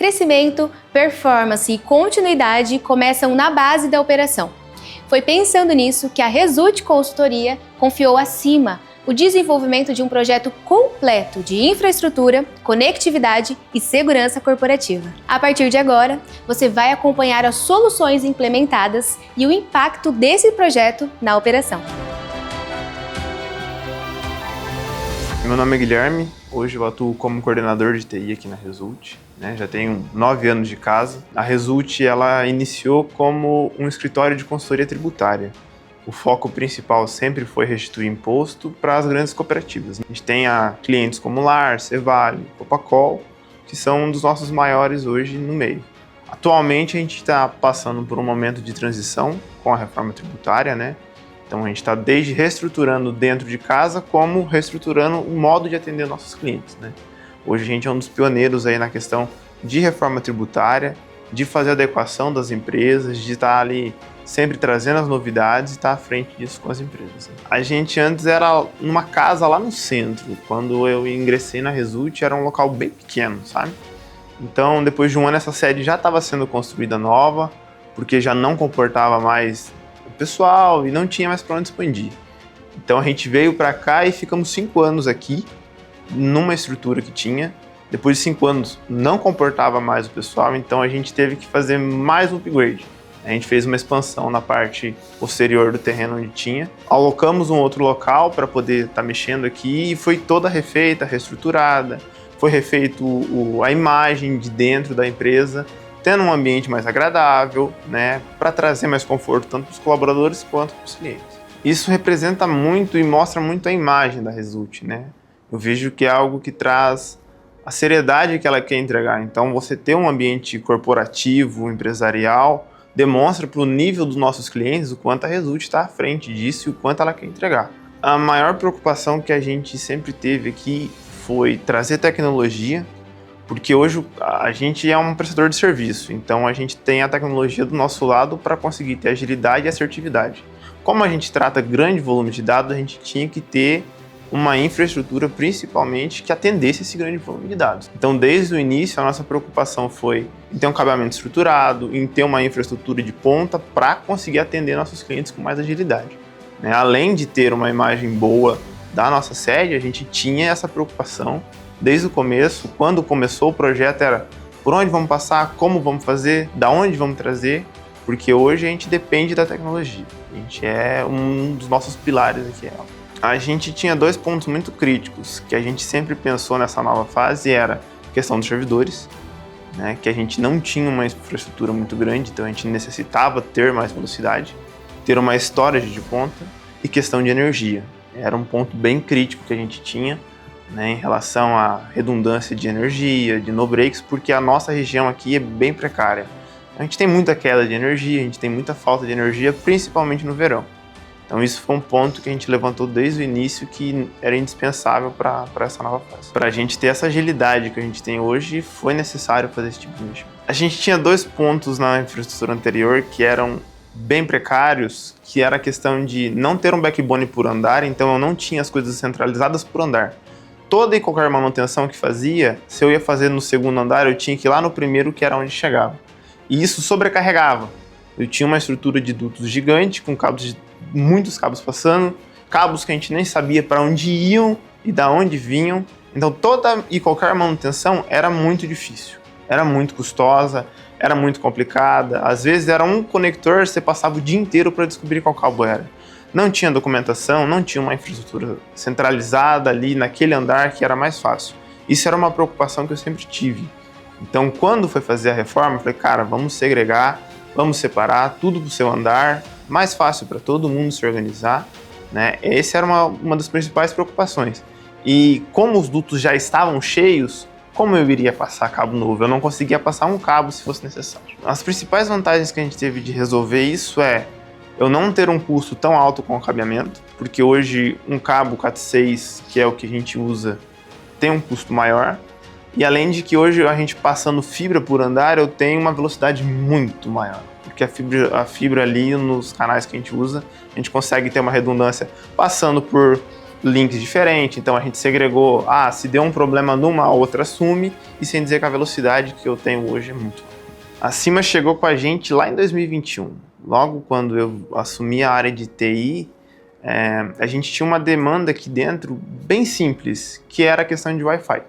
Crescimento, performance e continuidade começam na base da operação. Foi pensando nisso que a Result Consultoria confiou a Cima o desenvolvimento de um projeto completo de infraestrutura, conectividade e segurança corporativa. A partir de agora, você vai acompanhar as soluções implementadas e o impacto desse projeto na operação. Meu nome é Guilherme, hoje eu atuo como coordenador de TI aqui na Result. Já tenho 9 anos de casa. A Result ela iniciou como um escritório de consultoria tributária. O foco principal sempre foi restituir imposto para as grandes cooperativas. A gente tem clientes como Lar, Cevale, Copacol, que são um dos nossos maiores hoje no meio. Atualmente a gente está passando por um momento de transição com a reforma tributária, Então a gente está desde reestruturando dentro de casa, como reestruturando o modo de atender nossos clientes, Hoje a gente é um dos pioneiros aí na questão de reforma tributária, de fazer adequação das empresas, de estar ali sempre trazendo as novidades e estar à frente disso com as empresas. A gente antes era numa casa lá no centro. Quando eu ingressei na Result era um local bem pequeno, sabe? Então depois de um ano essa sede já estava sendo construída nova, porque já não comportava mais o pessoal e não tinha mais para onde expandir. Então a gente veio para cá e ficamos 5 anos aqui, numa estrutura que tinha. Depois de 5 anos não comportava mais o pessoal, então a gente teve que fazer mais um upgrade. A gente fez uma expansão na parte posterior do terreno onde tinha. Alocamos um outro local para poder estar mexendo aqui e foi toda refeita, reestruturada. Foi refeito a imagem de dentro da empresa, tendo um ambiente mais agradável, para trazer mais conforto tanto para os colaboradores quanto para os clientes. Isso representa muito e mostra muito a imagem da Result, Eu vejo que é algo que traz a seriedade que ela quer entregar. Então, você ter um ambiente corporativo, empresarial, demonstra para o nível dos nossos clientes o quanto a Result está à frente disso e o quanto ela quer entregar. A maior preocupação que a gente sempre teve aqui foi trazer tecnologia, porque hoje a gente é um prestador de serviço, então a gente tem a tecnologia do nosso lado para conseguir ter agilidade e assertividade. Como a gente trata grande volume de dados, a gente tinha que ter uma infraestrutura principalmente que atendesse esse grande volume de dados. Então, desde o início, a nossa preocupação foi em ter um cabeamento estruturado, em ter uma infraestrutura de ponta para conseguir atender nossos clientes com mais agilidade. Além de ter uma imagem boa da nossa sede, a gente tinha essa preocupação desde o começo. Quando começou o projeto era por onde vamos passar, como vamos fazer, da onde vamos trazer, porque hoje a gente depende da tecnologia. A gente é um dos nossos pilares aqui. A gente tinha 2 pontos muito críticos que a gente sempre pensou nessa nova fase, era a questão dos servidores, que a gente não tinha uma infraestrutura muito grande, então a gente necessitava ter mais velocidade, ter uma storage de ponta e questão de energia. Era um ponto bem crítico que a gente tinha, em relação à redundância de energia, de no-breaks, porque a nossa região aqui é bem precária. A gente tem muita queda de energia, a gente tem muita falta de energia, principalmente no verão. Então isso foi um ponto que a gente levantou desde o início que era indispensável para essa nova fase. Para a gente ter essa agilidade que a gente tem hoje, foi necessário fazer esse tipo de investimento. A gente tinha 2 pontos na infraestrutura anterior que eram bem precários, que era a questão de não ter um backbone por andar, então eu não tinha as coisas centralizadas por andar. Toda e qualquer manutenção que fazia, se eu ia fazer no segundo andar, eu tinha que ir lá no primeiro, que era onde chegava. E isso sobrecarregava. Eu tinha uma estrutura de dutos gigante, com muitos cabos passando, cabos que a gente nem sabia para onde iam e da onde vinham. Então toda e qualquer manutenção era muito difícil, era muito custosa, era muito complicada. Às vezes era um conector, você passava o dia inteiro para descobrir qual cabo era. Não tinha documentação, não tinha uma infraestrutura centralizada ali naquele andar que era mais fácil. Isso era uma preocupação que eu sempre tive. Então quando foi fazer a reforma, eu falei, cara, vamos segregar, vamos separar tudo para o seu andar, mais fácil para todo mundo se organizar, Essa era uma das principais preocupações. E como os dutos já estavam cheios, como eu iria passar cabo novo? Eu não conseguia passar um cabo se fosse necessário. As principais vantagens que a gente teve de resolver isso é eu não ter um custo tão alto com o cabeamento, porque hoje um cabo Cat6, que é o que a gente usa, tem um custo maior. E além de que hoje a gente passando fibra por andar, eu tenho uma velocidade muito maior. Porque a fibra ali nos canais que a gente usa, a gente consegue ter uma redundância passando por links diferentes, então a gente segregou, se deu um problema numa, a outra assume, e sem dizer que a velocidade que eu tenho hoje é muito alta. A Cima chegou com a gente lá em 2021. Logo quando eu assumi a área de TI, a gente tinha uma demanda aqui dentro bem simples, que era a questão de Wi-Fi.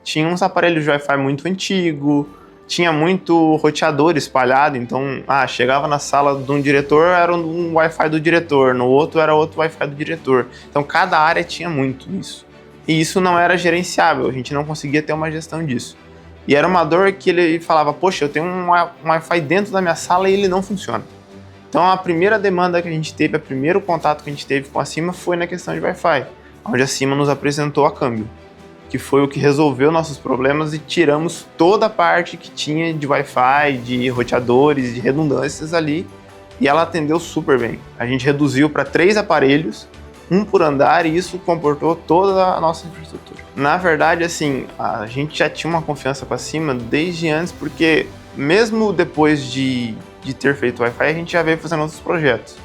Tinha uns aparelhos de Wi-Fi muito antigo, tinha muito roteador espalhado, então chegava na sala de um diretor, era um Wi-Fi do diretor, no outro era outro Wi-Fi do diretor. Então cada área tinha muito isso. E isso não era gerenciável, a gente não conseguia ter uma gestão disso. E era uma dor que ele falava, poxa, eu tenho um Wi-Fi dentro da minha sala e ele não funciona. Então a primeira demanda que a gente teve, o primeiro contato que a gente teve com a Cima foi na questão de Wi-Fi, onde a Cima nos apresentou a Câmbio, que foi o que resolveu nossos problemas e tiramos toda a parte que tinha de Wi-Fi, de roteadores, de redundâncias ali, e ela atendeu super bem. A gente reduziu para 3 aparelhos, um por andar, e isso comportou toda a nossa infraestrutura. Na verdade, assim, a gente já tinha uma confiança com a Cima desde antes, porque mesmo depois de ter feito Wi-Fi, a gente já veio fazendo outros projetos.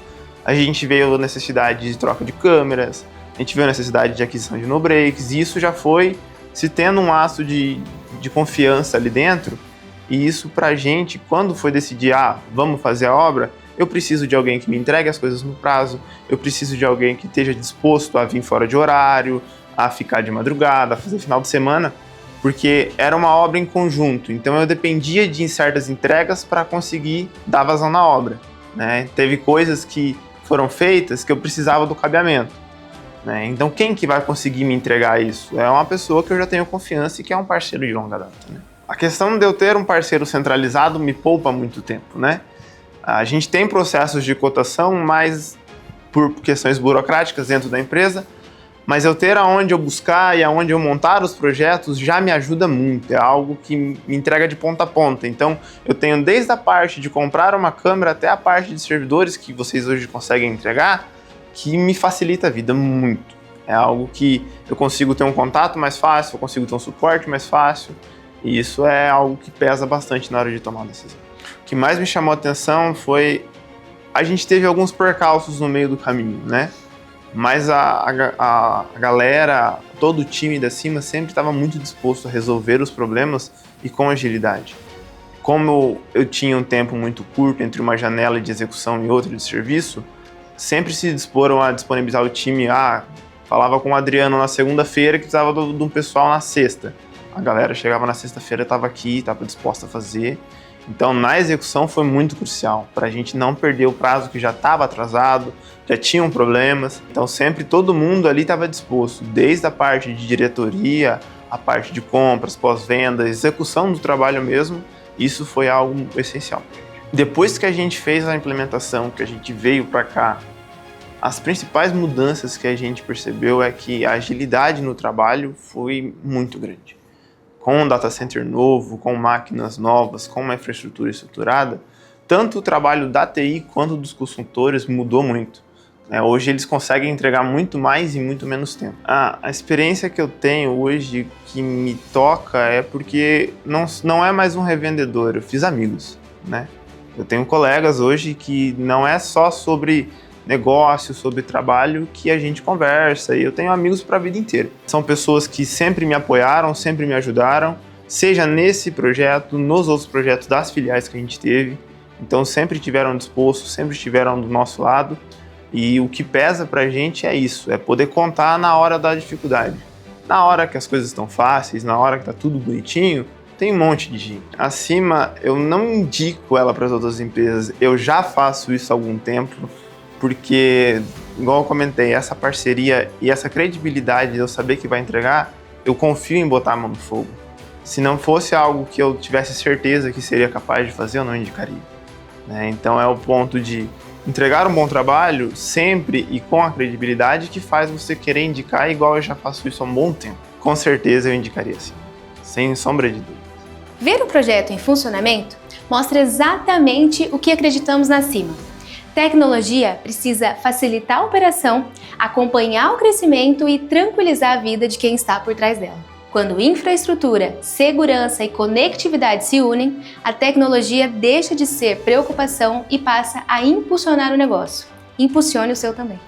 A gente veio a necessidade de troca de câmeras, a gente viu a necessidade de aquisição de no-breaks, e isso já foi se tendo um laço de confiança ali dentro, e isso pra gente, quando foi decidir, vamos fazer a obra, eu preciso de alguém que me entregue as coisas no prazo, eu preciso de alguém que esteja disposto a vir fora de horário, a ficar de madrugada, a fazer final de semana, porque era uma obra em conjunto, então eu dependia de certas entregas para conseguir dar vazão na obra, né? Teve coisas que foram feitas que eu precisava do cabeamento, né? Então quem que vai conseguir me entregar isso? É uma pessoa que eu já tenho confiança e que é um parceiro de longa data, né? A questão de eu ter um parceiro centralizado me poupa muito tempo, né? A gente tem processos de cotação, mas por questões burocráticas dentro da empresa, mas eu ter aonde eu buscar e aonde eu montar os projetos já me ajuda muito, é algo que me entrega de ponta a ponta. Então eu tenho desde a parte de comprar uma câmera até a parte de servidores que vocês hoje conseguem entregar, que me facilita a vida muito. É algo que eu consigo ter um contato mais fácil, eu consigo ter um suporte mais fácil, e isso é algo que pesa bastante na hora de tomar a decisão. O que mais me chamou a atenção foi, a gente teve alguns percalços no meio do caminho, né? Mas a galera, todo o time da Cima sempre estava muito disposto a resolver os problemas e com agilidade. Como eu tinha um tempo muito curto entre uma janela de execução e outra de serviço, sempre se disporam a disponibilizar o time. Falava com o Adriano na segunda-feira que precisava de um pessoal na sexta. A galera chegava na sexta-feira, estava aqui, estava disposta a fazer. Então, na execução foi muito crucial, para a gente não perder o prazo que já estava atrasado, já tinham problemas. Então, sempre todo mundo ali estava disposto, desde a parte de diretoria, a parte de compras, pós-venda, execução do trabalho mesmo, isso foi algo essencial. Depois que a gente fez a implementação, que a gente veio para cá, as principais mudanças que a gente percebeu é que a agilidade no trabalho foi muito grande. Com um data center novo, com máquinas novas, com uma infraestrutura estruturada, tanto o trabalho da TI quanto dos consultores mudou muito. Hoje eles conseguem entregar muito mais em muito menos tempo. A experiência que eu tenho hoje que me toca é porque não é mais um revendedor, eu fiz amigos, né? Eu tenho colegas hoje que não é só sobre negócio, sobre trabalho que a gente conversa, e eu tenho amigos para a vida inteira. São pessoas que sempre me apoiaram, sempre me ajudaram, seja nesse projeto, nos outros projetos das filiais que a gente teve. Então sempre estiveram dispostos, sempre estiveram do nosso lado, e o que pesa para a gente é isso, é poder contar na hora da dificuldade. Na hora que as coisas estão fáceis, na hora que está tudo bonitinho, tem um monte de gente. A Cima, eu não indico ela para as outras empresas, eu já faço isso há algum tempo, porque, igual eu comentei, essa parceria e essa credibilidade de eu saber que vai entregar, eu confio em botar a mão no fogo. Se não fosse algo que eu tivesse certeza que seria capaz de fazer, eu não indicaria. Então é o ponto de entregar um bom trabalho sempre e com a credibilidade que faz você querer indicar, igual eu já faço isso há um bom tempo. Com certeza eu indicaria sim, sem sombra de dúvida. Ver um projeto em funcionamento mostra exatamente o que acreditamos na Cima. Tecnologia precisa facilitar a operação, acompanhar o crescimento e tranquilizar a vida de quem está por trás dela. Quando infraestrutura, segurança e conectividade se unem, a tecnologia deixa de ser preocupação e passa a impulsionar o negócio. Impulsione o seu também.